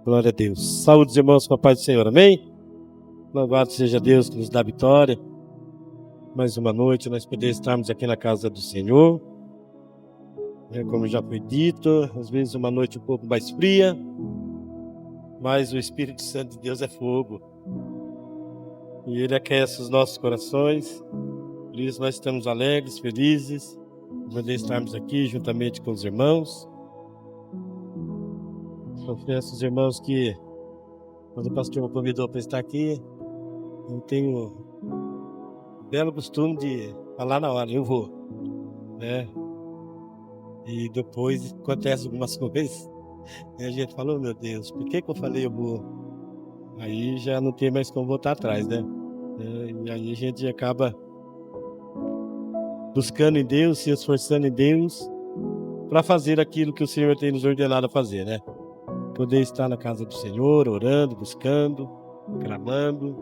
Glória a Deus. Saúde, irmãos, com a paz do Senhor. Amém? Louvado seja Deus que nos dá vitória. Mais uma noite nós podemos estarmos aqui na casa do Senhor. Como já foi dito, às vezes uma noite um pouco mais fria, mas o Espírito Santo de Deus é fogo. E Ele aquece os nossos corações. Por isso nós estamos alegres, felizes, de poder estarmos aqui juntamente com os irmãos. Confesso aos irmãos que quando o pastor me convidou para estar aqui, eu tenho o belo costume de falar na hora, eu vou, né? E depois acontece algumas coisas, e a gente fala, oh, meu Deus, por que eu falei eu vou? Aí já não tem mais como voltar atrás, né? E aí a gente acaba buscando em Deus, se esforçando em Deus, para fazer aquilo que o Senhor tem nos ordenado a fazer, né? Poder estar na casa do Senhor, orando, buscando, clamando,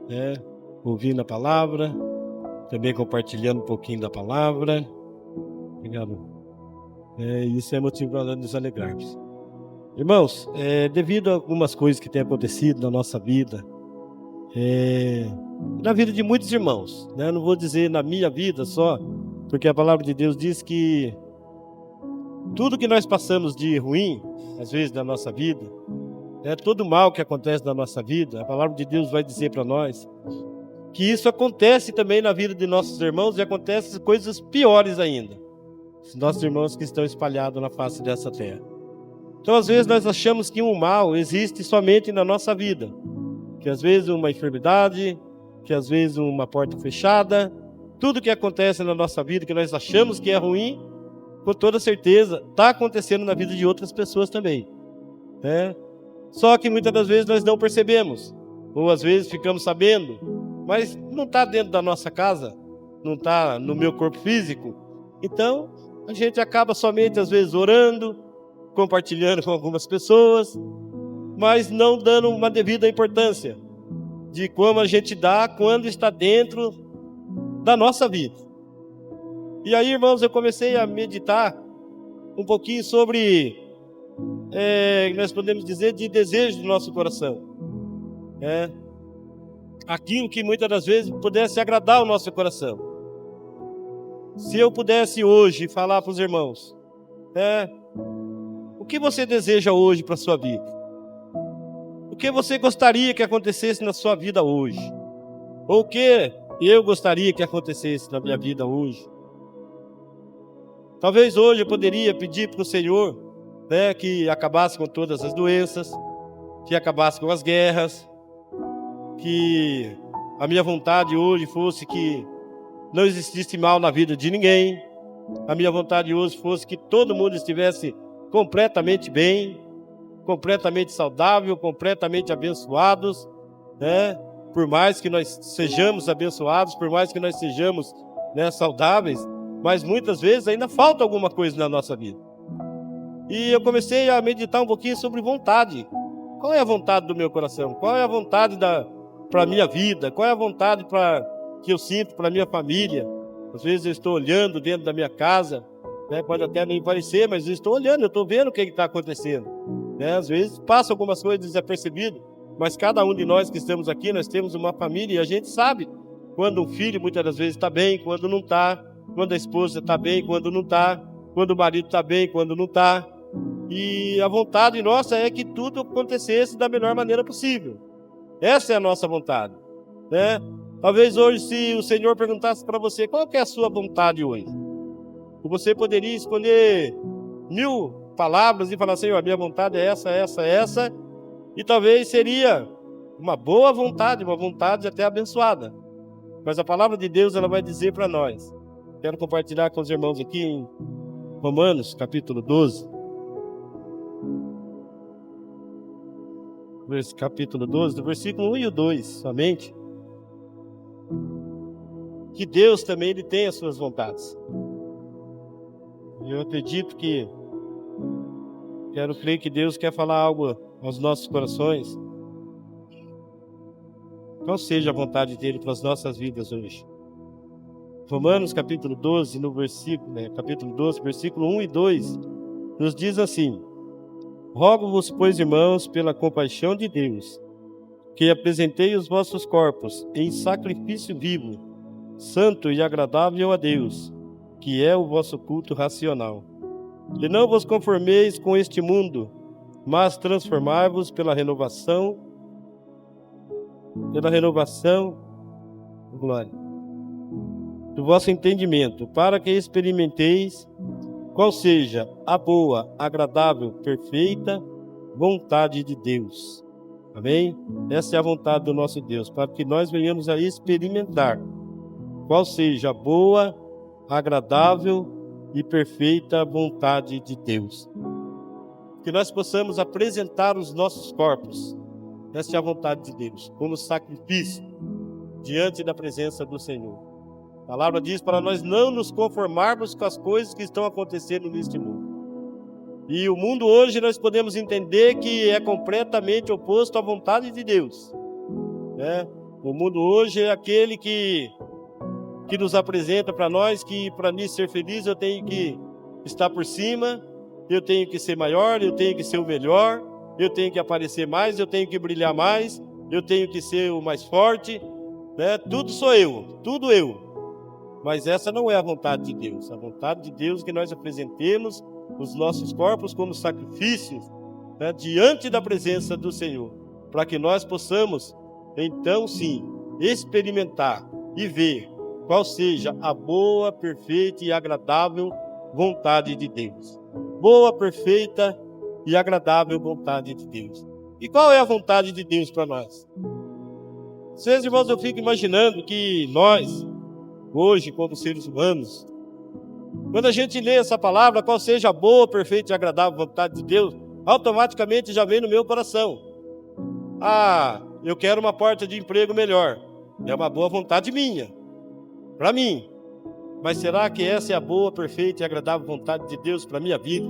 né? Ouvindo a palavra, também compartilhando um pouquinho da palavra. Obrigado. Isso é motivo para nos alegrarmos. Irmãos, devido a algumas coisas que têm acontecido na nossa vida, na vida de muitos irmãos, né? Não vou dizer na minha vida só, porque a palavra de Deus diz que tudo que nós passamos de ruim, às vezes, na nossa vida, todo mal que acontece na nossa vida, a palavra de Deus vai dizer para nós que isso acontece também na vida de nossos irmãos e acontece coisas piores ainda. Os nossos irmãos que estão espalhados na face dessa terra. Então, às vezes, nós achamos que um mal existe somente na nossa vida. Que às vezes uma enfermidade, que às vezes uma porta fechada, tudo que acontece na nossa vida, que nós achamos que é ruim, com toda certeza, está acontecendo na vida de outras pessoas também. Né? Só que muitas das vezes nós não percebemos, ou às vezes ficamos sabendo, mas não está dentro da nossa casa, não está no meu corpo físico. Então, a gente acaba somente às vezes orando, compartilhando com algumas pessoas, mas não dando uma devida importância de como a gente dá quando está dentro da nossa vida. E aí, irmãos, eu comecei a meditar um pouquinho sobre, nós podemos dizer, de desejo do nosso coração. Aquilo que muitas das vezes pudesse agradar o nosso coração. Se eu pudesse hoje falar para os irmãos, o que você deseja hoje para a sua vida? O que você gostaria que acontecesse na sua vida hoje? Ou o que eu gostaria que acontecesse na minha vida hoje? Talvez hoje eu poderia pedir para o Senhor, que acabasse com todas as doenças, que acabasse com as guerras, que a minha vontade hoje fosse que não existisse mal na vida de ninguém. A minha vontade hoje fosse que todo mundo estivesse completamente bem, completamente saudável, completamente abençoados, Por mais que nós sejamos abençoados, por mais que nós sejamos saudáveis, mas muitas vezes ainda falta alguma coisa na nossa vida. E eu comecei a meditar um pouquinho sobre vontade. Qual é a vontade do meu coração? Qual é a vontade para a minha vida? Qual é a vontade que eu sinto para a minha família? Às vezes eu estou olhando dentro da minha casa, pode até nem parecer, mas eu estou olhando, eu estou vendo o que está acontecendo. Às vezes passa algumas coisas desapercebidas, mas cada um de nós que estamos aqui, nós temos uma família e a gente sabe quando um filho muitas das vezes está bem, quando não está, quando a esposa está bem, quando não está, quando o marido está bem, quando não está. E a vontade nossa é que tudo acontecesse da melhor maneira possível. Essa é a nossa vontade. Talvez hoje, se o Senhor perguntasse para você, qual que é a sua vontade hoje? Você poderia escolher 1000 palavras e falar assim, a minha vontade é essa, essa, essa, e talvez seria uma boa vontade, uma vontade até abençoada. Mas a palavra de Deus, ela vai dizer para nós. Quero compartilhar com os irmãos aqui em Romanos, capítulo 12. Capítulo 12, do versículo 1 e o 2, somente. Que Deus também ele tem as suas vontades. Eu acredito quero crer que Deus quer falar algo aos nossos corações. Qual seja a vontade dele para as nossas vidas hoje? Romanos capítulo 12, capítulo 12, versículo 1 e 2, nos diz assim: Rogo-vos, pois, irmãos, pela compaixão de Deus, que apresentei os vossos corpos em sacrifício vivo, santo e agradável a Deus, que é o vosso culto racional. E não vos conformeis com este mundo, mas transformai-vos pela renovação, glória, do vosso entendimento, para que experimenteis qual seja a boa, agradável, perfeita vontade de Deus. Amém? Essa é a vontade do nosso Deus, para que nós venhamos a experimentar qual seja a boa, agradável e perfeita vontade de Deus. Que nós possamos apresentar os nossos corpos, essa é a vontade de Deus, como sacrifício diante da presença do Senhor. A palavra diz para nós não nos conformarmos com as coisas que estão acontecendo neste mundo. E o mundo hoje nós podemos entender que é completamente oposto à vontade de Deus, né? O mundo hoje é aquele que nos apresenta para nós que para mim ser feliz eu tenho que estar por cima, eu tenho que ser maior, eu tenho que ser o melhor, eu tenho que aparecer mais, eu tenho que brilhar mais, eu tenho que ser o mais forte, né? Tudo sou eu, tudo eu. Mas essa não é a vontade de Deus. A vontade de Deus é que nós apresentemos os nossos corpos como sacrifícios, né, diante da presença do Senhor, para que nós possamos, então sim, experimentar e ver qual seja a boa, perfeita e agradável vontade de Deus. Boa, perfeita e agradável vontade de Deus. E qual é a vontade de Deus para nós? Às vezes, irmãos, eu fico imaginando que nós, hoje, como seres humanos, quando a gente lê essa palavra, qual seja a boa, perfeita e agradável vontade de Deus, automaticamente já vem no meu coração: ah, eu quero uma porta de emprego melhor. É uma boa vontade minha, para mim. Mas será que essa é a boa, perfeita e agradável vontade de Deus para a minha vida?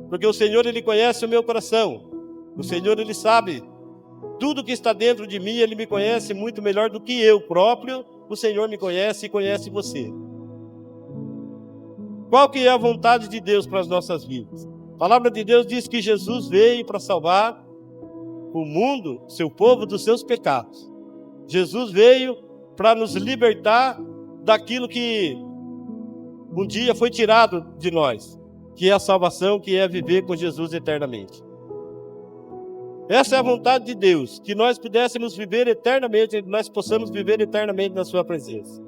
Porque o Senhor, Ele conhece o meu coração. O Senhor, Ele sabe tudo que está dentro de mim, Ele me conhece muito melhor do que eu próprio. O Senhor me conhece e conhece você. Qual que é a vontade de Deus para as nossas vidas? A palavra de Deus diz que Jesus veio para salvar o mundo, seu povo, dos seus pecados. Jesus veio para nos libertar daquilo que um dia foi tirado de nós, que é a salvação, que é viver com Jesus eternamente. Essa é a vontade de Deus, que nós pudéssemos viver eternamente, nós possamos viver eternamente na sua presença.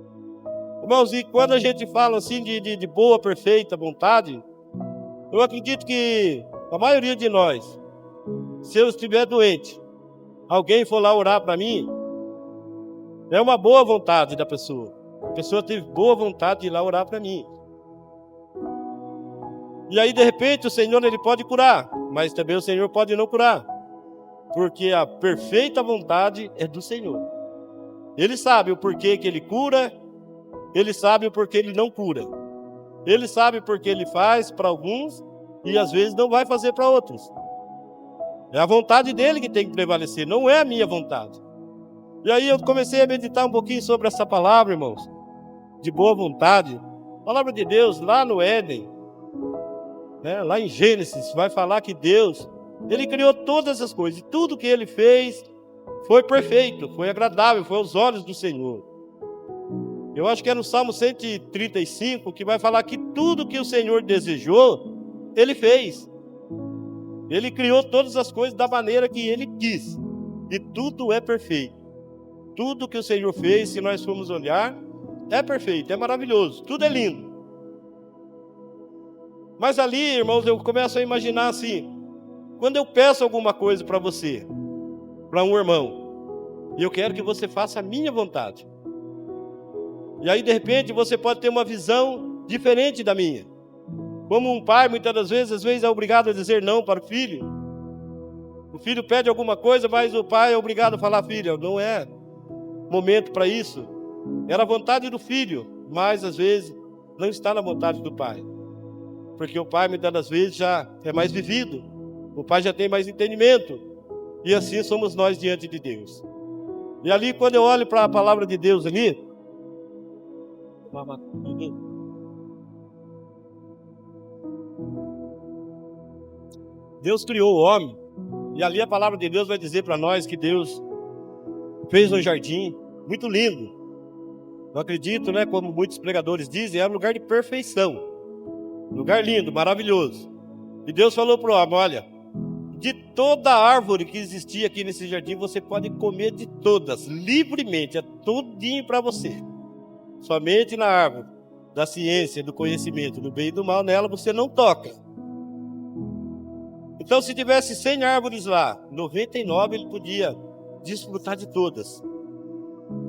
Irmãos, e quando a gente fala assim de boa, perfeita vontade, eu acredito que a maioria de nós, se eu estiver doente, alguém for lá orar para mim, é uma boa vontade da pessoa. A pessoa teve boa vontade de ir lá orar para mim. E aí, de repente, o Senhor, Ele pode curar, mas também o Senhor pode não curar, porque a perfeita vontade é do Senhor. Ele sabe o porquê que Ele cura, Ele sabe o porquê Ele não cura. Ele sabe porque Ele faz para alguns e às vezes não vai fazer para outros. É a vontade dEle que tem que prevalecer, não é a minha vontade. E aí eu comecei a meditar um pouquinho sobre essa palavra, irmãos, de boa vontade. A palavra de Deus lá no Éden, né, lá em Gênesis, vai falar que Deus, Ele criou todas as coisas, e tudo que Ele fez foi perfeito, foi agradável, foi aos olhos do Senhor. Eu acho que é no Salmo 135 que vai falar que tudo que o Senhor desejou, Ele fez. Ele criou todas as coisas da maneira que Ele quis, e tudo é perfeito. Tudo que o Senhor fez, se nós formos olhar, é perfeito, é maravilhoso, tudo é lindo. Mas ali, irmãos, eu começo a imaginar assim, quando eu peço alguma coisa para você, para um irmão, e eu quero que você faça a minha vontade. E aí, de repente, você pode ter uma visão diferente da minha. Como um pai, muitas das vezes, às vezes é obrigado a dizer não para o filho. O filho pede alguma coisa, mas o pai é obrigado a falar: filho, não é momento para isso. Era a vontade do filho, mas às vezes não está na vontade do pai. Porque o pai, muitas das vezes, já é mais vivido. O pai já tem mais entendimento. E assim somos nós diante de Deus. E ali, quando eu olho para a palavra de Deus ali, Deus criou o homem. E ali a palavra de Deus vai dizer para nós que Deus fez um jardim muito lindo. Eu acredito, né, como muitos pregadores dizem, é um lugar de perfeição. Lugar lindo, maravilhoso. E Deus falou para o homem, olha, de toda árvore que existia aqui nesse jardim, você pode comer de todas, livremente, é tudinho para você. Somente na árvore da ciência, do conhecimento, do bem e do mal, nela você não toca. Então, se tivesse 100 árvores lá, 99 ele podia desfrutar de todas.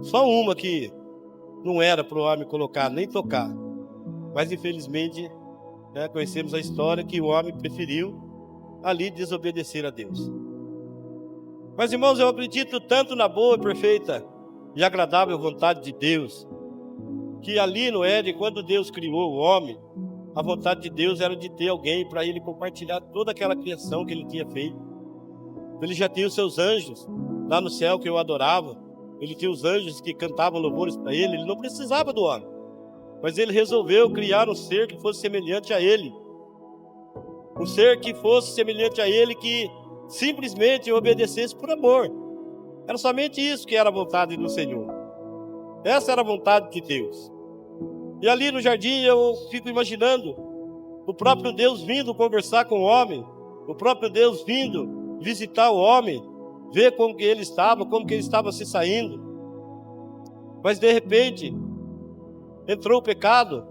Só uma que não era para o homem colocar, nem tocar. Mas, infelizmente, né, conhecemos a história que o homem preferiu ali desobedecer a Deus. Mas, irmãos, eu acredito tanto na boa, perfeita e agradável vontade de Deus, que ali no Éden, quando Deus criou o homem, a vontade de Deus era de ter alguém para ele compartilhar toda aquela criação que ele tinha feito. Ele já tinha os seus anjos lá no céu que eu adorava. Ele tinha os anjos que cantavam louvores para ele. Ele não precisava do homem. Mas ele resolveu criar um ser que fosse semelhante a ele. Um ser que fosse semelhante a ele, que simplesmente obedecesse por amor. Era somente isso que era a vontade do Senhor. Essa era a vontade de Deus. E ali no jardim eu fico imaginando o próprio Deus vindo conversar com o homem, o próprio Deus vindo visitar o homem, ver como que ele estava, como que ele estava se saindo. Mas de repente entrou o pecado,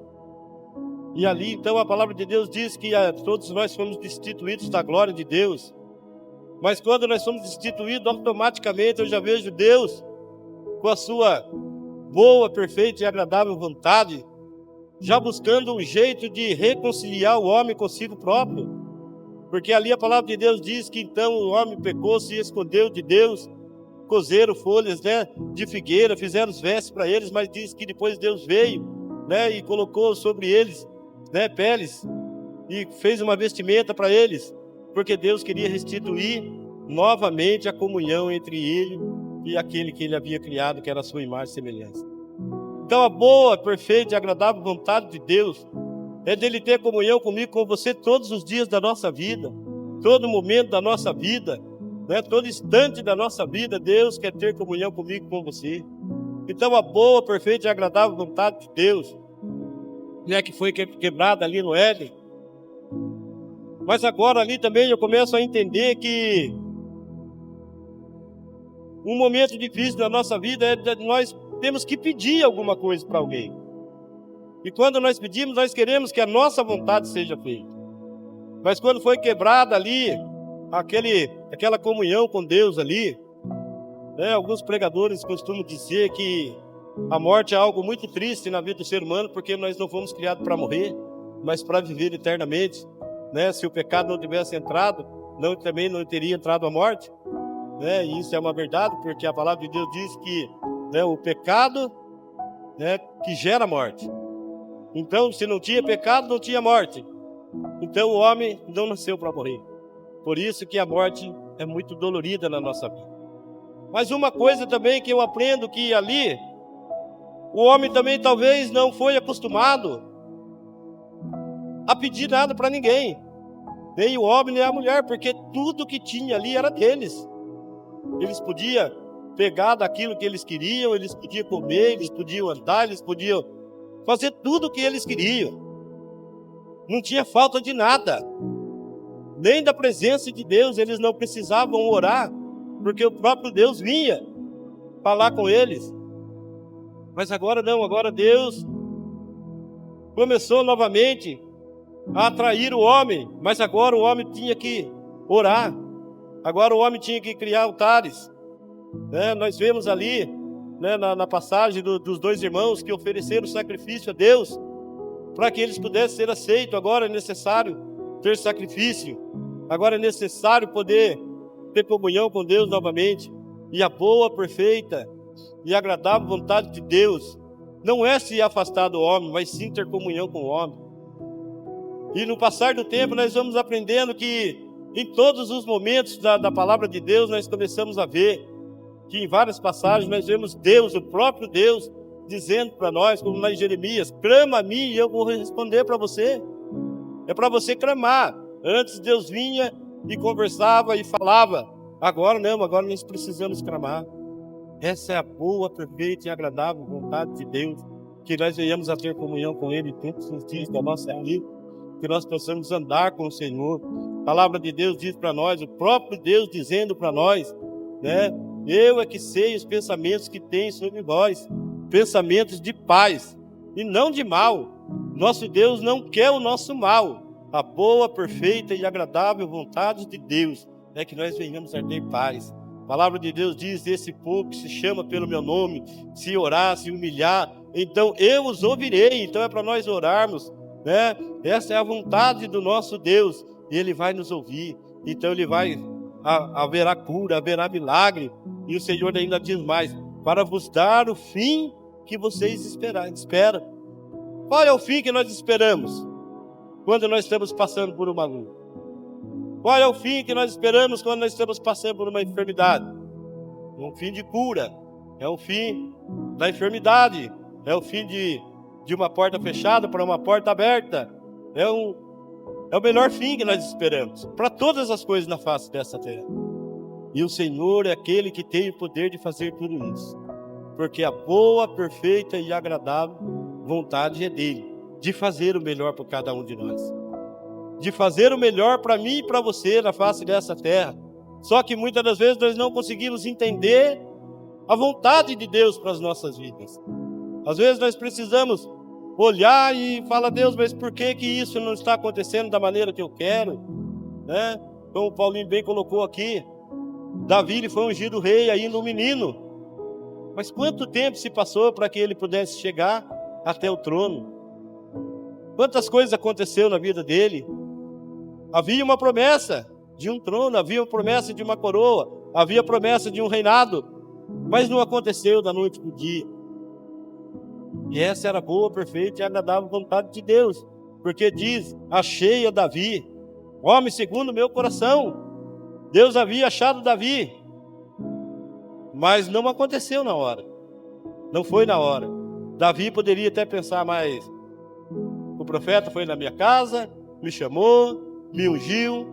e ali então a palavra de Deus diz que todos nós fomos destituídos da glória de Deus. Mas quando nós somos destituídos, automaticamente eu já vejo Deus com a sua boa, perfeita e agradável vontade, já buscando um jeito de reconciliar o homem consigo próprio. Porque ali a palavra de Deus diz que então o homem pecou, se escondeu de Deus, cozeram folhas, né, de figueira, fizeram os vestes para eles, mas diz que depois Deus veio, né, e colocou sobre eles, né, peles, e fez uma vestimenta para eles, porque Deus queria restituir novamente a comunhão entre ele e aquele que ele havia criado, que era a sua imagem e semelhança. Então a boa, perfeita e agradável vontade de Deus é dele ter comunhão comigo, com você, todos os dias da nossa vida, todo momento da nossa vida, né? Todo instante da nossa vida, Deus quer ter comunhão comigo, com você. Então a boa, perfeita e agradável vontade de Deus, né, que foi quebrada ali no Éden. Mas agora ali também eu começo a entender que um momento difícil da nossa vida é de nós temos que pedir alguma coisa para alguém. E quando nós pedimos, nós queremos que a nossa vontade seja feita. Mas quando foi quebrada ali, aquela comunhão com Deus ali, né, alguns pregadores costumam dizer que a morte é algo muito triste na vida do ser humano, porque nós não fomos criados para morrer, mas para viver eternamente. Né? Se o pecado não tivesse entrado, também não teria entrado a morte. Né? E isso é uma verdade, porque a palavra de Deus diz que, né, o pecado, né, que gera morte. Então, se não tinha pecado, não tinha morte. Então, o homem não nasceu para morrer. Por isso que a morte é muito dolorida na nossa vida. Mas uma coisa também que eu aprendo, que ali, o homem também talvez não foi acostumado a pedir nada para ninguém. Nem o homem, nem a mulher, porque tudo que tinha ali era deles. Eles podiam pegar daquilo que eles queriam, eles podiam comer, eles podiam andar, eles podiam fazer tudo o que eles queriam. Não tinha falta de nada. Nem da presença de Deus, eles não precisavam orar, porque o próprio Deus vinha falar com eles. Mas agora não, agora Deus começou novamente a atrair o homem, mas agora o homem tinha que orar. Agora o homem tinha que criar altares. Né? Nós vemos ali, né, na passagem dos dois irmãos que ofereceram sacrifício a Deus para que eles pudessem ser aceitos. Agora é necessário ter sacrifício. Agora é necessário poder ter comunhão com Deus novamente. E a boa, perfeita e agradável vontade de Deus não é se afastar do homem, mas sim ter comunhão com o homem. E no passar do tempo nós vamos aprendendo que em todos os momentos da palavra de Deus nós começamos a ver que em várias passagens nós vemos Deus, o próprio Deus, dizendo para nós, como lá em Jeremias: clama a mim e eu vou responder para você. É para você clamar. Antes Deus vinha e conversava e falava. Agora não, agora nós precisamos clamar. Essa é a boa, perfeita e agradável vontade de Deus, que nós venhamos a ter comunhão com Ele todos os dias da nossa vida, que nós possamos andar com o Senhor. A palavra de Deus diz para nós, o próprio Deus dizendo para nós, né? Eu é que sei os pensamentos que tem sobre vós, pensamentos de paz e não de mal. Nosso Deus não quer o nosso mal. A boa, perfeita e agradável vontade de Deus é que nós venhamos a ter paz. A palavra de Deus diz, esse povo que se chama pelo meu nome, se orar, se humilhar, então eu os ouvirei. Então é para nós orarmos, né? Essa é a vontade do nosso Deus, e Ele vai nos ouvir. Então Ele vai, haverá cura, haverá milagre, e o Senhor ainda diz mais, para vos dar o fim que vocês esperam. Qual é o fim que nós esperamos quando nós estamos passando por uma luta? Qual é o fim que nós esperamos quando nós estamos passando por uma enfermidade? Um fim de cura, é o fim da enfermidade, é o fim de uma porta fechada para uma porta aberta. É o melhor fim que nós esperamos para todas as coisas na face dessa terra. E o Senhor é aquele que tem o poder de fazer tudo isso, porque a boa, perfeita e agradável vontade é dele, de fazer o melhor para cada um de nós, de fazer o melhor para mim e para você na face dessa terra. Só que muitas das vezes nós não conseguimos entender a vontade de Deus para as nossas vidas. Às vezes nós precisamos olhar e falar, Deus, mas por que isso não está acontecendo da maneira que eu quero? Né? Como o Paulinho bem colocou aqui, Davi ele foi ungido rei ainda um menino. Mas quanto tempo se passou para que ele pudesse chegar até o trono? Quantas coisas aconteceu na vida dele? Havia uma promessa de um trono, havia uma promessa de uma coroa, havia promessa de um reinado, mas não aconteceu da noite para o dia. E essa era a boa, perfeita e agradável vontade de Deus, porque diz, achei a Davi, homem segundo o meu coração. Deus havia achado Davi, mas não aconteceu na hora, não foi na hora. Davi poderia até pensar, mas o profeta foi na minha casa, me chamou, me ungiu,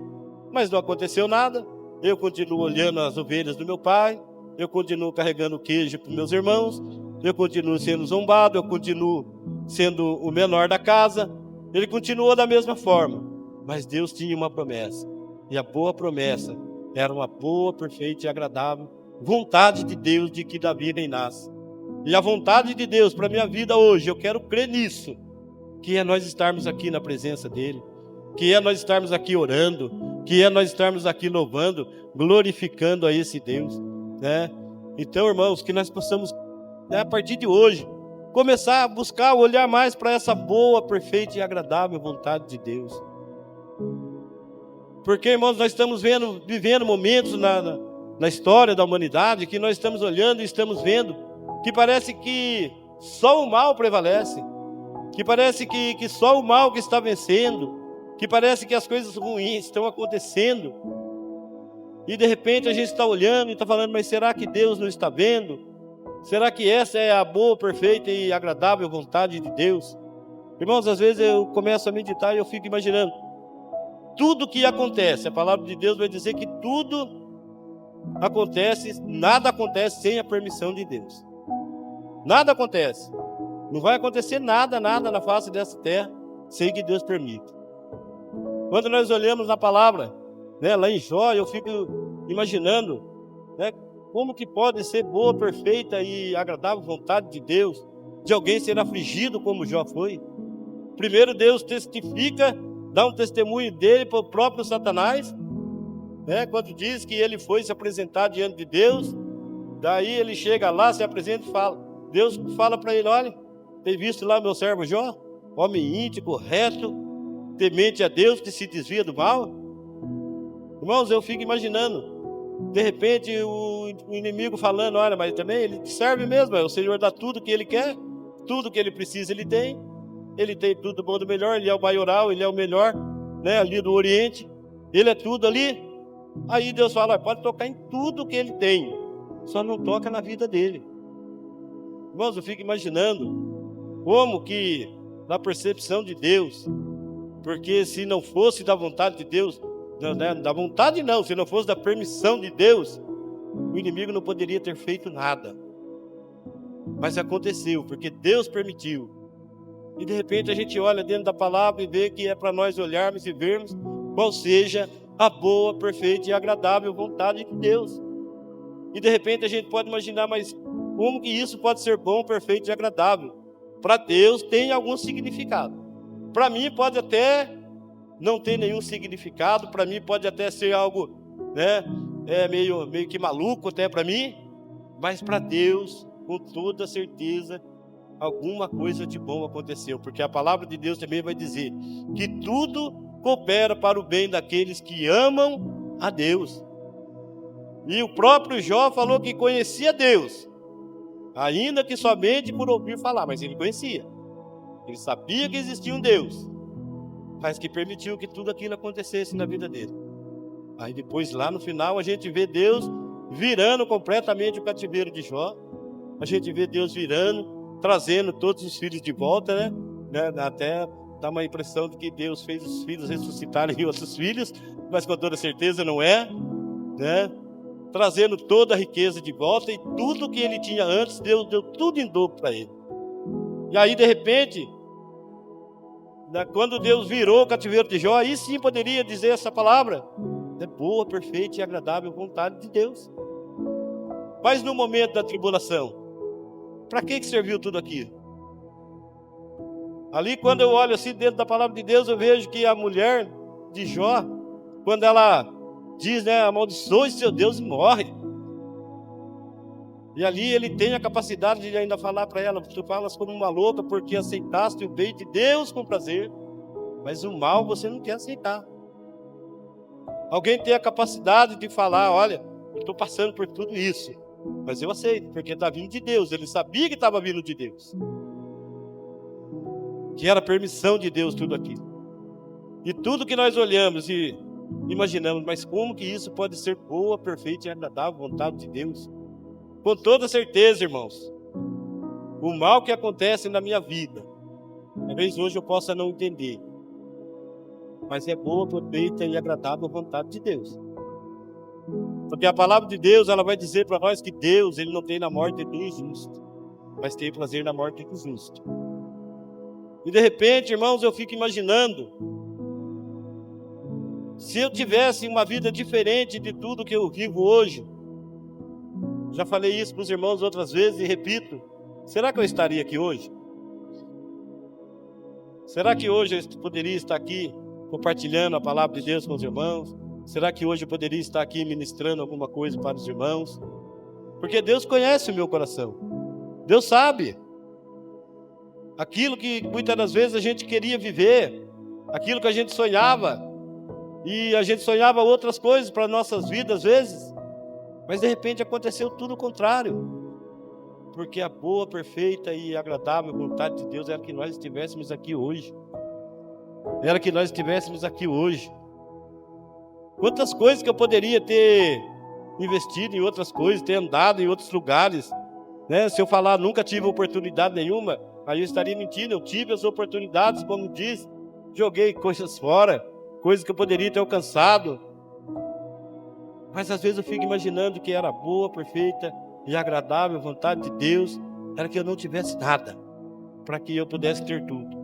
mas não aconteceu nada. Eu continuo olhando as ovelhas do meu pai, eu continuo carregando queijo para os meus irmãos, eu continuo sendo zombado, eu continuo sendo o menor da casa. Ele continuou da mesma forma, mas Deus tinha uma promessa, e a boa promessa era uma boa, perfeita e agradável vontade de Deus de que Davi reinasse. E a vontade de Deus para a minha vida hoje, eu quero crer nisso, que é nós estarmos aqui na presença dEle, que é nós estarmos aqui orando, que é nós estarmos aqui louvando, glorificando a esse Deus, né? Então, irmãos, que nós possamos, né, a partir de hoje, começar a buscar, olhar mais para essa boa, perfeita e agradável vontade de Deus. Porque, irmãos, nós estamos vivendo momentos na história da humanidade que nós estamos olhando e estamos vendo que parece que só o mal prevalece, que parece que só o mal que está vencendo, que parece que as coisas ruins estão acontecendo, e de repente a gente está olhando e está falando, mas será que Deus não está vendo? Será que essa é a boa, perfeita e agradável vontade de Deus? Irmãos, às vezes eu começo a meditar e eu fico imaginando, tudo que acontece, a palavra de Deus vai dizer que tudo acontece, nada acontece sem a permissão de Deus. Nada acontece. Não vai acontecer nada na face dessa terra sem que Deus permita. Quando nós olhamos na palavra, né, lá em Jó, eu fico imaginando, né, como que pode ser boa, perfeita e agradável vontade de Deus, de alguém ser afligido como Jó foi. Primeiro Deus testifica, dá um testemunho dele para o próprio Satanás, né, quando diz que ele foi se apresentar diante de Deus. Daí ele chega lá, se apresenta e fala, Deus fala para ele, olha, tem visto lá meu servo Jó, homem íntegro, reto, temente a Deus, que se desvia do mal. Irmãos, eu fico imaginando, de repente o inimigo falando, olha, mas também ele serve mesmo, o Senhor dá tudo que ele quer, tudo que ele precisa ele tem tudo do bom do melhor, ele é o maioral, ele é o melhor, né, ali do Oriente, ele é tudo ali. Aí Deus fala, olha, pode tocar em tudo que ele tem, só não toca na vida dele. Irmãos, eu fico imaginando como que, na percepção de Deus, porque se não fosse da vontade de Deus, Não, né? Da vontade não, se não fosse da permissão de Deus, o inimigo não poderia ter feito nada. Mas aconteceu, porque Deus permitiu. E de repente a gente olha dentro da palavra e vê que é para nós olharmos e vermos qual seja a boa, perfeita e agradável vontade de Deus. E de repente a gente pode imaginar, mas como que isso pode ser bom, perfeito e agradável? Para Deus tem algum significado. Para mim pode até não ter nenhum significado, para mim pode até ser algo, né, meio que maluco até para mim, mas para Deus, com toda certeza, alguma coisa de bom aconteceu, porque a palavra de Deus também vai dizer que tudo coopera para o bem daqueles que amam a Deus. E o próprio Jó falou que conhecia Deus, ainda que somente por ouvir falar, mas ele conhecia. Ele sabia que existia um Deus, mas que permitiu que tudo aquilo acontecesse na vida dele. Aí depois, lá no final, a gente vê Deus virando completamente o cativeiro de Jó. A gente vê Deus virando, trazendo todos os filhos de volta, né? Até dá uma impressão de que Deus fez os filhos ressuscitarem outros filhos, mas com toda certeza não é, né? Trazendo toda a riqueza de volta, e tudo que ele tinha antes, Deus deu tudo em dobro para ele. E aí, de repente, quando Deus virou o cativeiro de Jó, aí sim poderia dizer essa palavra: é boa, perfeita e agradável vontade de Deus. Mas no momento da tribulação, para que serviu tudo aquilo? Ali, quando eu olho assim dentro da palavra de Deus, eu vejo que a mulher de Jó, quando ela diz, né, amaldiçoe seu Deus e morre. E ali ele tem a capacidade de ainda falar para ela: tu falas como uma louca porque aceitaste o bem de Deus com prazer, mas o mal você não quer aceitar. Alguém tem a capacidade de falar: olha, eu estou passando por tudo isso, mas eu aceito, porque está vindo de Deus. Ele sabia que estava vindo de Deus, que era permissão de Deus tudo aquilo. E tudo que nós olhamos e imaginamos, mas como que isso pode ser boa, perfeita e agradável vontade de Deus? Com toda certeza, irmãos, o mal que acontece na minha vida, talvez hoje eu possa não entender, mas é boa, perfeita e agradável vontade de Deus. Porque a palavra de Deus, ela vai dizer para nós que Deus, ele não tem na morte do injusto, mas tem prazer na morte do justo. E de repente, irmãos, eu fico imaginando, se eu tivesse uma vida diferente de tudo que eu vivo hoje, já falei isso para os irmãos outras vezes e repito, será que eu estaria aqui hoje? Será que hoje eu poderia estar aqui compartilhando a palavra de Deus com os irmãos? Será que hoje eu poderia estar aqui ministrando alguma coisa para os irmãos? Porque Deus conhece o meu coração. Deus sabe aquilo que muitas das vezes a gente queria viver, aquilo que a gente sonhava, e a gente sonhava outras coisas para nossas vidas às vezes, mas de repente aconteceu tudo o contrário, porque a boa, perfeita e agradável vontade de Deus era que nós estivéssemos aqui hoje. Era que nós estivéssemos aqui hoje. Quantas coisas que eu poderia ter investido em outras coisas, ter andado em outros lugares, né? Se eu falar nunca tive oportunidade nenhuma, aí eu estaria mentindo. Eu tive as oportunidades, como diz, joguei coisas fora, coisas que eu poderia ter alcançado. Mas às vezes eu fico imaginando que era boa, perfeita e agradável a vontade de Deus, era que eu não tivesse nada, para que eu pudesse ter tudo.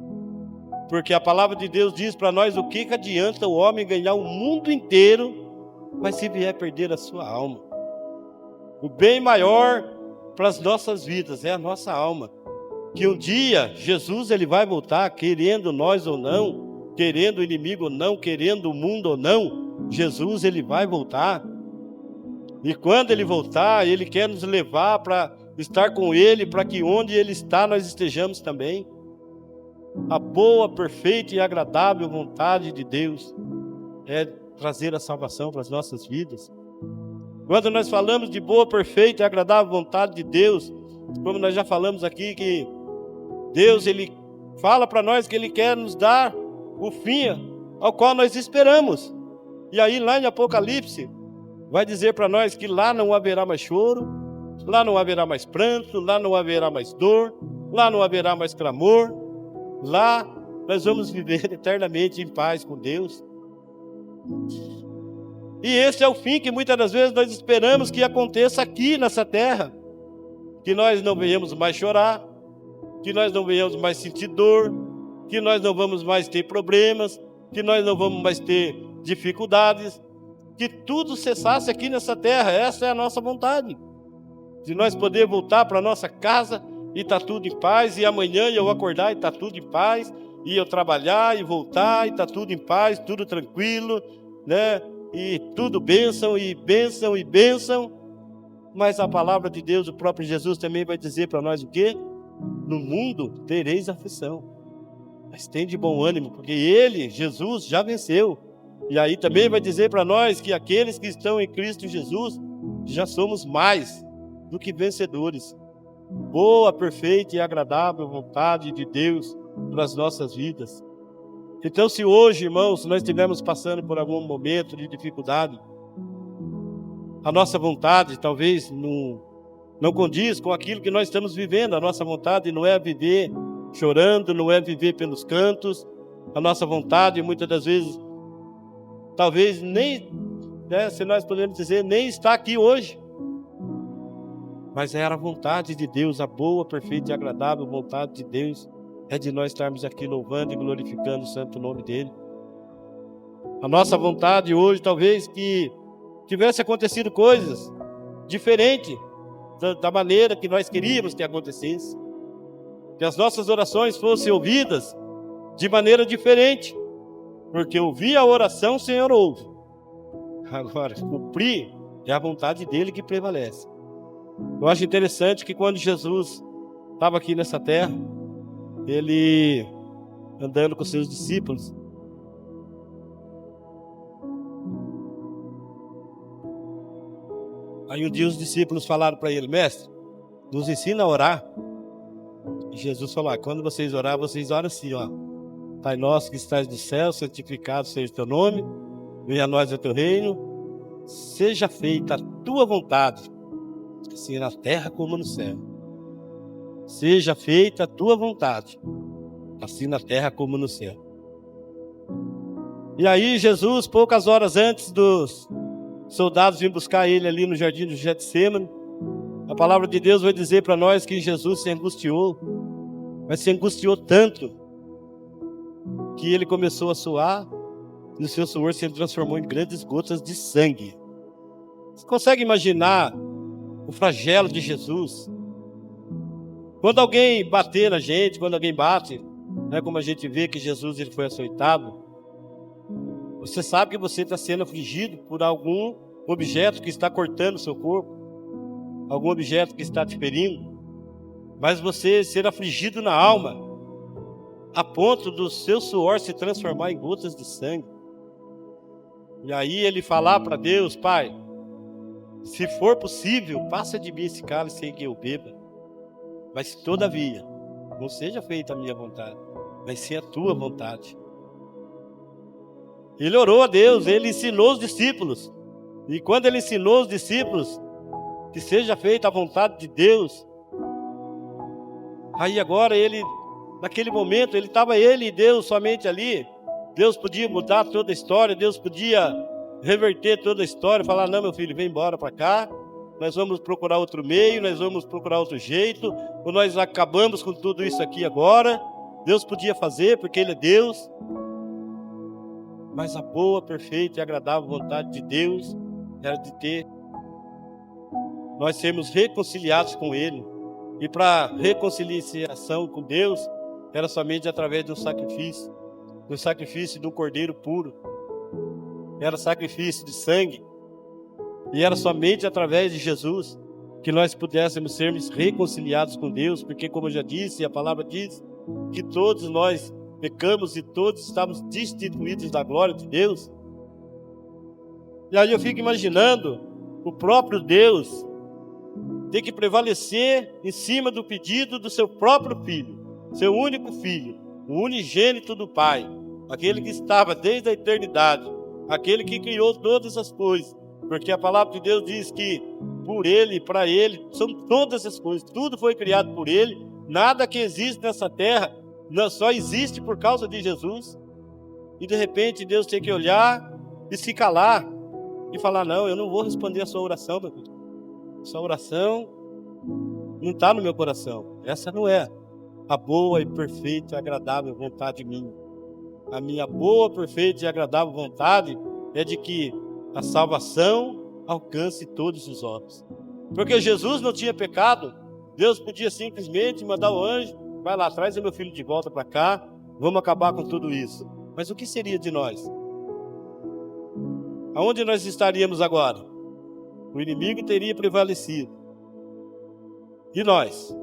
Porque a palavra de Deus diz para nós: o que adianta o homem ganhar o mundo inteiro, mas se vier perder a sua alma? O bem maior para as nossas vidas é a nossa alma. Que um dia Jesus ele vai voltar, querendo nós ou não, querendo o inimigo ou não, querendo o mundo ou não, Jesus ele vai voltar. E quando ele voltar, ele quer nos levar para estar com ele, para que onde ele está nós estejamos também. A boa, perfeita e agradável vontade de Deus é trazer a salvação para as nossas vidas. Quando nós falamos de boa, perfeita e agradável vontade de Deus, como nós já falamos aqui, que Deus ele fala para nós que ele quer nos dar o fim ao qual nós esperamos. E aí lá em Apocalipse vai dizer para nós que lá não haverá mais choro, lá não haverá mais pranto, lá não haverá mais dor, lá não haverá mais clamor. Lá nós vamos viver eternamente em paz com Deus. E esse é o fim que muitas das vezes nós esperamos que aconteça aqui nessa terra. Que nós não venhamos mais chorar, que nós não venhamos mais sentir dor, que nós não vamos mais ter problemas, que nós não vamos mais ter dificuldades, que tudo cessasse aqui nessa terra. Essa é a nossa vontade. De nós poder voltar para a nossa casa e está tudo em paz, e amanhã eu acordar e está tudo em paz, e eu trabalhar e voltar e está tudo em paz, tudo tranquilo, né? E tudo bênção e bênção e bênção. Mas a palavra de Deus, o próprio Jesus também vai dizer para nós o quê? No mundo tereis aflição, mas tem de bom ânimo, porque Ele, Jesus, já venceu. E aí também vai dizer para nós que aqueles que estão em Cristo Jesus, já somos mais do que vencedores. Boa, perfeita e agradável vontade de Deus para as nossas vidas. Então, se hoje, irmãos, nós estivermos passando por algum momento de dificuldade, a nossa vontade talvez não condiz com aquilo que nós estamos vivendo. A nossa vontade não é viver chorando, não é viver pelos cantos. A nossa vontade, muitas das vezes, talvez nem, né, se nós podemos dizer, nem está aqui hoje. Mas era a vontade de Deus, a boa, perfeita e agradável vontade de Deus, é de nós estarmos aqui louvando e glorificando o santo nome dEle. A nossa vontade hoje, talvez que tivesse acontecido coisas diferentes da maneira que nós queríamos que acontecesse. Que as nossas orações fossem ouvidas de maneira diferente. Porque ouvir a oração, o Senhor ouve. Agora, cumprir é a vontade dEle que prevalece. Eu acho interessante que quando Jesus estava aqui nessa terra, Ele andando com seus discípulos, aí um dia os discípulos falaram para Ele: Mestre, nos ensina a orar. E Jesus falou: quando vocês orar, vocês oram assim, ó: Pai nosso que estás no céu, santificado seja o teu nome, venha a nós o teu reino, seja feita a tua vontade, assim na terra como no céu. Seja feita a tua vontade, assim na terra como no céu. E aí Jesus, poucas horas antes dos soldados virem buscar ele ali no jardim do Getsêmani, a palavra de Deus vai dizer para nós que Jesus se angustiou, mas se angustiou tanto que ele começou a suar e o seu suor se transformou em grandes gotas de sangue. Você consegue imaginar o flagelo de Jesus? Quando alguém bater na gente, quando alguém bate, né, como a gente vê que Jesus ele foi açoitado, você sabe que você está sendo afligido por algum objeto que está cortando o seu corpo, algum objeto que está te ferindo, mas você ser afligido na alma, a ponto do seu suor se transformar em gotas de sangue. E aí ele falar para Deus: Pai, se for possível, passa de mim esse cálice sem que eu beba. Mas todavia, não seja feita a minha vontade, mas sim a tua vontade. Ele orou a Deus, ele ensinou os discípulos. E quando ele ensinou os discípulos que seja feita a vontade de Deus, aí agora ele, naquele momento, ele estava ele e Deus somente ali. Deus podia mudar toda a história, Deus podia reverter toda a história, falar: não, meu filho, vem embora para cá, nós vamos procurar outro meio, nós vamos procurar outro jeito, ou nós acabamos com tudo isso aqui agora. Deus podia fazer, porque Ele é Deus. Mas a boa, perfeita e agradável vontade de Deus era de ter nós sermos reconciliados com Ele. E para reconciliação com Deus, era somente através do sacrifício de um cordeiro puro. Era sacrifício de sangue. E era somente através de Jesus que nós pudéssemos sermos reconciliados com Deus, porque, como eu já disse, a palavra diz que todos nós pecamos e todos estamos destituídos da glória de Deus. E aí eu fico imaginando o próprio Deus ter que prevalecer em cima do pedido do seu próprio filho, seu único filho, o unigênito do Pai, aquele que estava desde a eternidade, aquele que criou todas as coisas, porque a palavra de Deus diz que por Ele, para Ele, são todas as coisas, tudo foi criado por Ele, nada que existe nessa terra só existe por causa de Jesus. E de repente Deus tem que olhar e se calar e falar, não, eu não vou responder a sua oração, meu filho. Sua oração não está no meu coração. Essa não é a boa e perfeita e agradável vontade minha. A minha boa, perfeita e agradável vontade é de que a salvação alcance todos os homens. Porque Jesus não tinha pecado, Deus podia simplesmente mandar o anjo, vai lá, traz o meu filho de volta para cá, vamos acabar com tudo isso. Mas o que seria de nós? Aonde nós estaríamos agora? O inimigo teria prevalecido. E nós?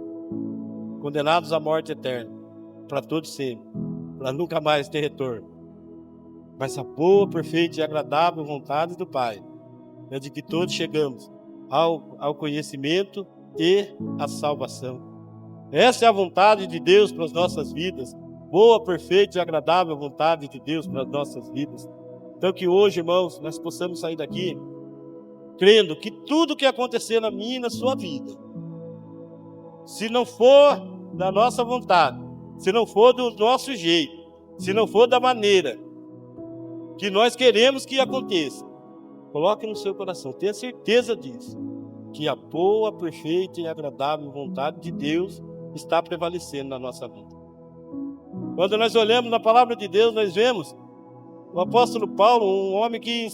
Condenados à morte eterna, para todo sempre, para nunca mais ter retorno. Mas a boa, perfeita e agradável vontade do Pai é de que todos chegamos ao conhecimento e à salvação. Essa é a vontade de Deus para as nossas vidas. Boa, perfeita e agradável vontade de Deus para as nossas vidas. Então que hoje, irmãos, nós possamos sair daqui crendo que tudo que acontecer na minha e na sua vida, se não for da nossa vontade, se não for do nosso jeito, se não for da maneira que nós queremos que aconteça, coloque no seu coração, tenha certeza disso, que a boa, perfeita e agradável vontade de Deus está prevalecendo na nossa vida. Quando nós olhamos na palavra de Deus, nós vemos o apóstolo Paulo, um homem que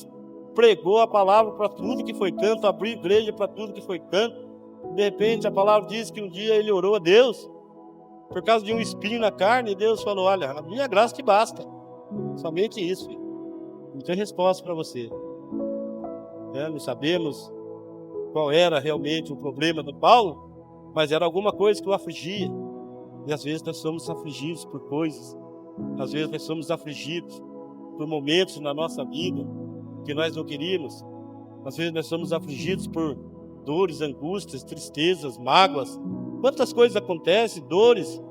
pregou a palavra para tudo que foi canto, abriu igreja para tudo que foi canto. De repente a palavra diz que um dia ele orou a Deus por causa de um espinho na carne, e Deus falou, olha, a minha graça te basta, somente isso, filho. Não tem resposta para você. Não sabemos qual era realmente o problema do Paulo, mas era alguma coisa que o afligia. E às vezes nós somos afligidos por coisas, às vezes nós somos afligidos por momentos na nossa vida que nós não queríamos. Às vezes nós somos afligidos por dores, angústias, tristezas, mágoas. Quantas coisas acontecem, dores.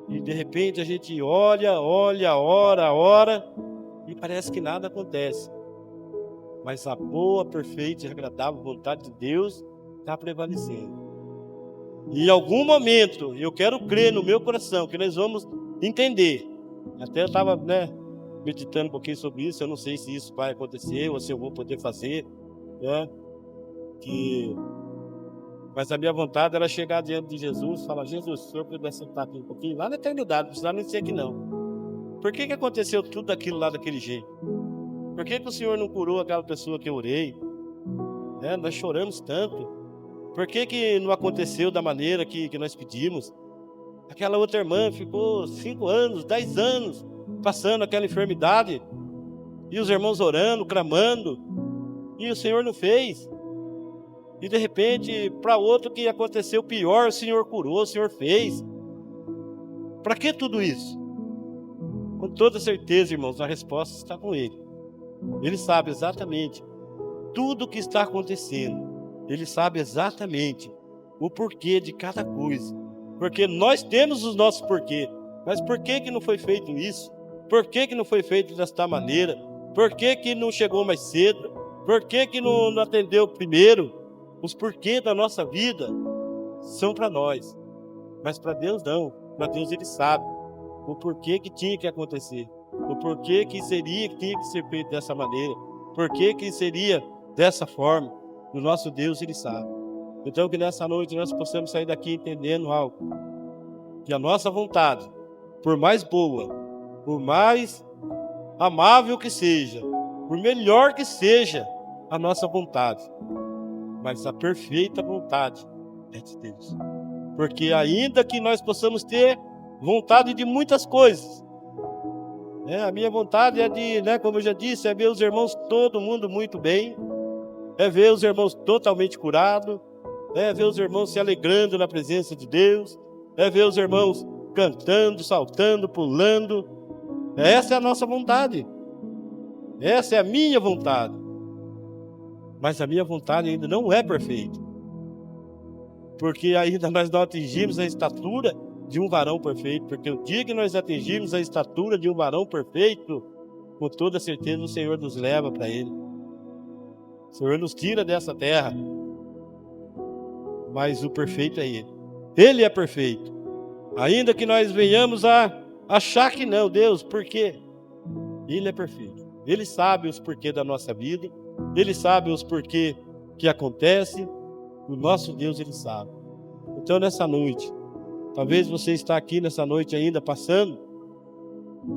E de repente a gente olha, ora, e parece que nada acontece. Mas a boa, perfeita e agradável vontade de Deus está prevalecendo. E em algum momento, eu quero crer no meu coração que nós vamos entender. Até eu estava, meditando um pouquinho sobre isso. Eu não sei se isso vai acontecer ou se eu vou poder fazer, mas a minha vontade era chegar diante de Jesus e falar, Jesus, se o Senhor puder sentar aqui um pouquinho, lá na eternidade, não precisa nem ser aqui não. Por que aconteceu tudo aquilo lá daquele jeito? Por que o Senhor não curou aquela pessoa que eu orei? Nós choramos tanto. Por que não aconteceu da maneira que nós pedimos? Aquela outra irmã ficou 5 anos, 10 anos, passando aquela enfermidade, e os irmãos orando, clamando, e o Senhor não fez. E de repente, para outro que aconteceu pior, o Senhor curou, o Senhor fez. Para que tudo isso? Com toda certeza, irmãos, a resposta está com Ele. Ele sabe exatamente tudo o que está acontecendo. Ele sabe exatamente o porquê de cada coisa. Porque nós temos os nossos porquês. Mas por que não foi feito isso? Por que não foi feito desta maneira? Por que não chegou mais cedo? Por que não atendeu primeiro? Os porquês da nossa vida são para nós. Mas para Deus não. Para Deus Ele sabe o porquê que tinha que acontecer. O porquê que tinha que ser feito dessa maneira. Porquê que seria dessa forma. O nosso Deus, Ele sabe. Então que nessa noite nós possamos sair daqui entendendo algo. Que a nossa vontade, por mais boa, por mais amável que seja, por melhor que seja a nossa vontade, mas a perfeita vontade é de Deus. Porque ainda que nós possamos ter vontade de muitas coisas, a minha vontade é de, como eu já disse, é ver os irmãos todo mundo muito bem, é ver os irmãos totalmente curados, é ver os irmãos se alegrando na presença de Deus, é ver os irmãos cantando, saltando, pulando. Essa é a nossa vontade. Essa é a minha vontade. Mas a minha vontade ainda não é perfeita. Porque ainda nós não atingimos a estatura de um varão perfeito. Porque o dia que nós atingimos a estatura de um varão perfeito, com toda certeza o Senhor nos leva para Ele. O Senhor nos tira dessa terra. Mas o perfeito é Ele. Ele é perfeito. Ainda que nós venhamos a achar que não, Deus, por quê? Ele é perfeito. Ele sabe os porquês da nossa vida, Ele sabe os porquês que acontece, o nosso Deus, Ele sabe. Então, nessa noite, talvez você está aqui nessa noite ainda passando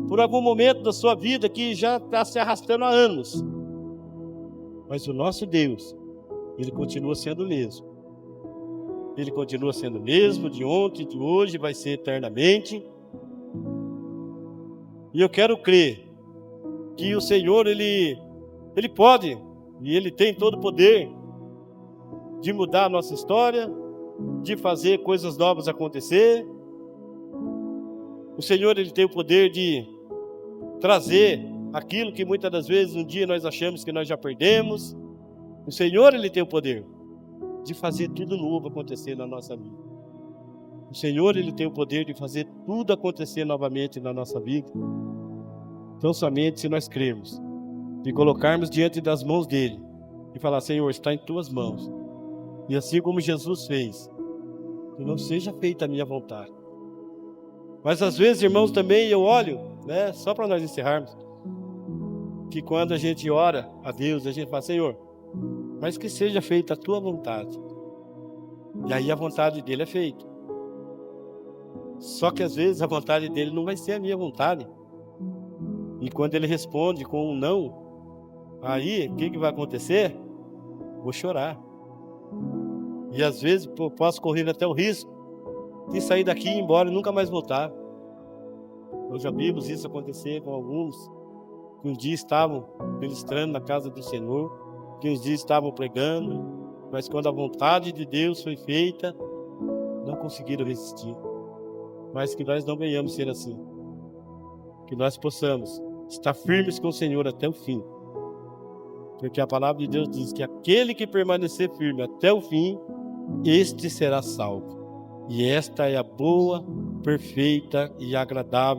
por algum momento da sua vida que já está se arrastando há anos. Mas o nosso Deus, Ele continua sendo o mesmo. Ele continua sendo o mesmo de ontem, de hoje, vai ser eternamente. E eu quero crer que o Senhor, Ele pode, e Ele tem todo o poder de mudar a nossa história, de fazer coisas novas acontecer. O Senhor, Ele tem o poder de trazer aquilo que muitas das vezes um dia nós achamos que nós já perdemos. O Senhor, Ele tem o poder de fazer tudo novo acontecer na nossa vida. O Senhor, Ele tem o poder de fazer tudo acontecer novamente na nossa vida. Então, somente se nós crermos, de colocarmos diante das mãos dEle, e falar: Senhor, está em Tuas mãos. E assim como Jesus fez, que não seja feita a minha vontade. Mas às vezes, irmãos, também eu olho, né, só para nós encerrarmos, que quando a gente ora a Deus, a gente fala: Senhor, mas que seja feita a Tua vontade. E aí a vontade dEle é feita. Só que às vezes a vontade dEle não vai ser a minha vontade. E quando Ele responde com um não, aí o que vai acontecer? Vou chorar. E às vezes eu posso correr até o risco de sair daqui e ir embora e nunca mais voltar. Nós já vimos isso acontecer com alguns que um dia estavam ministrando na casa do Senhor, que uns dias estavam pregando, mas quando a vontade de Deus foi feita, não conseguiram resistir. Mas que nós não venhamos ser assim. Que nós possamos estar firmes com o Senhor até o fim. Porque a palavra de Deus diz que aquele que permanecer firme até o fim, este será salvo. E esta é a boa, perfeita e agradável